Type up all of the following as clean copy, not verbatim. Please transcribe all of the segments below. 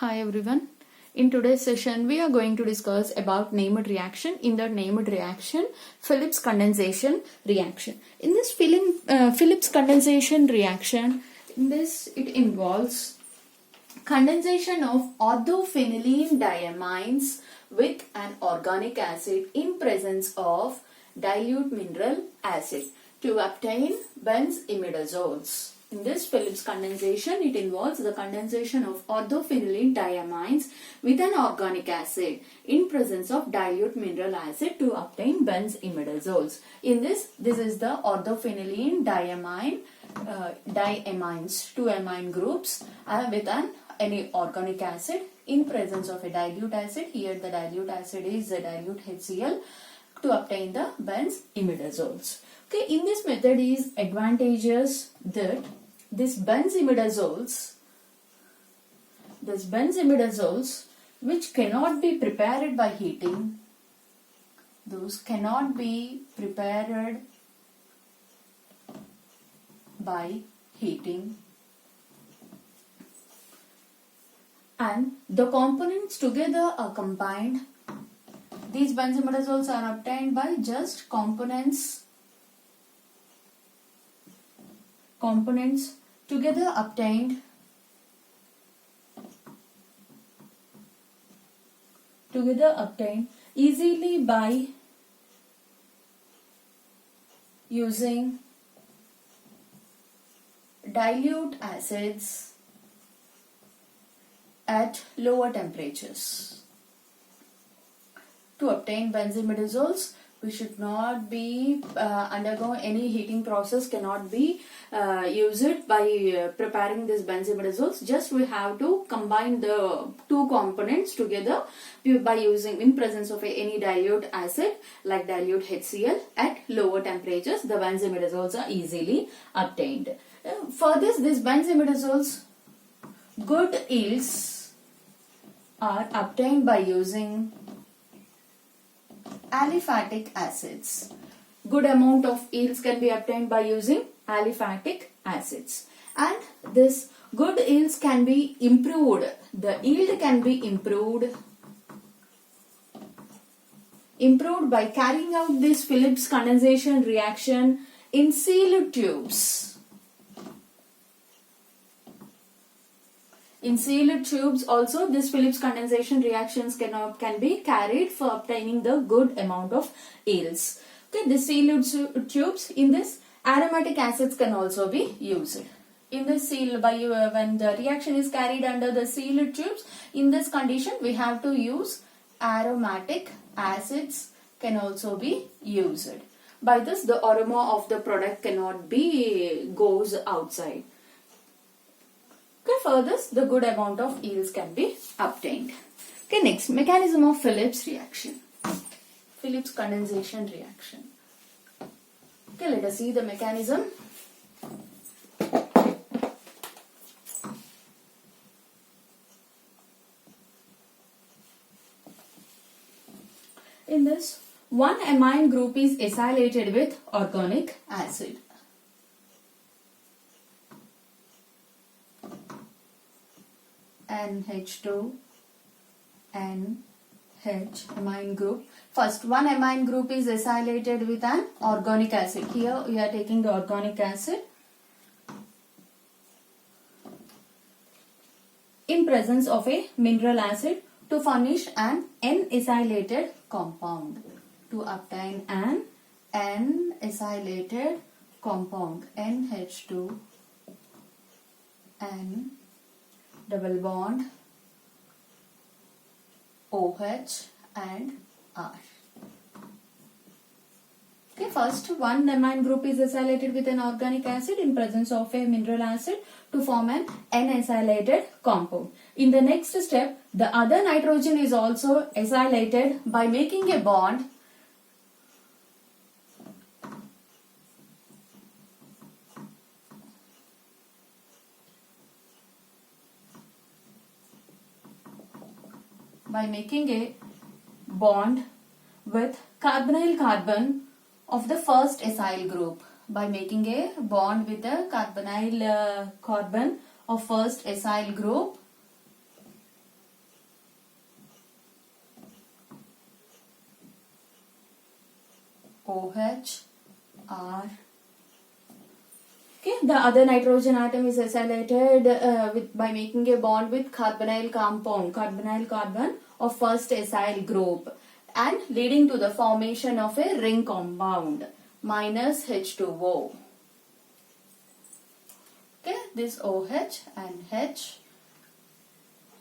Hi everyone. In today's session, we are going to discuss about named reaction. In the named reaction, Phillips condensation reaction. In this Phillips condensation reaction, it involves condensation of orthophenylene diamines with an organic acid in presence of dilute mineral acid to obtain benzimidazoles. In this Phillips condensation, it involves the condensation of orthophenylene diamines with an organic acid in presence of dilute mineral acid to obtain benzimidazoles. In this is the orthophenylene diamines, two amine groups with any organic acid in presence of a dilute acid. Here the dilute acid is the dilute HCl to obtain the benzimidazoles. Okay, in this method is advantageous that this benzimidazoles which cannot be prepared by heating, those cannot be prepared by heating, and the components together are combined. These benzimidazoles are obtained by just components together obtained easily by using dilute acids at lower temperatures. To obtain benzimidazoles, we should not be undergo any heating process, cannot be used by preparing this benzimidazoles. Just we have to combine the two components together by using in presence of any dilute acid like dilute HCl at lower temperatures. The benzimidazoles are easily obtained. For this benzimidazoles, good yields are obtained by using aliphatic acids. Good amount of yields can be obtained by using aliphatic acids, and this good yields can be improved. The yield can be improved by carrying out this Phillips condensation reaction in sealed tubes. In sealed tubes also, this Phillips condensation reactions can be carried for obtaining the good amount of yields. Okay, the sealed tubes, in this aromatic acids can also be used. In the when the reaction is carried under the sealed tubes, in this condition we have to use aromatic acids can also be used. By this, the aroma of the product cannot be goes outside. Okay, for this, the good amount of yields can be obtained. Okay, next, mechanism of Phillips reaction. Phillips condensation reaction. Okay, let us see the mechanism. In this, one amine group is acylated with organic acid. NH2, NH amine group. First, one amine group is acylated with an organic acid. Here we are taking the organic acid in presence of a mineral acid to furnish an N-acylated compound. To obtain an N-acylated compound, NH2, N double bond OH and R. Okay, first one amine group is acylated with an organic acid in presence of a mineral acid to form an N-acylated compound. In the next step, the other nitrogen is also acylated by making a bond with carbonyl carbon of the first acyl group. By making a bond with the carbonyl carbon of first acyl group, OH, R. Okay, the other nitrogen atom is acylated by making a bond with carbonyl compound, carbonyl carbon of first acyl group, and leading to the formation of a ring compound minus H2O. Okay, this OH and H,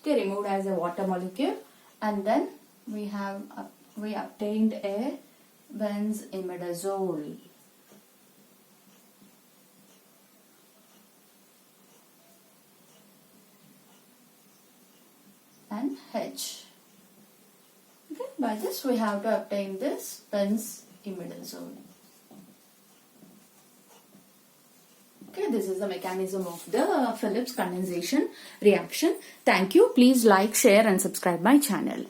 okay, removed as a water molecule, and then we obtained a benzimidazole. And H. Okay, by this we have to obtain this benzimidazole. Okay, this is the mechanism of the Phillips condensation reaction. Thank you. Please like, share and subscribe my channel.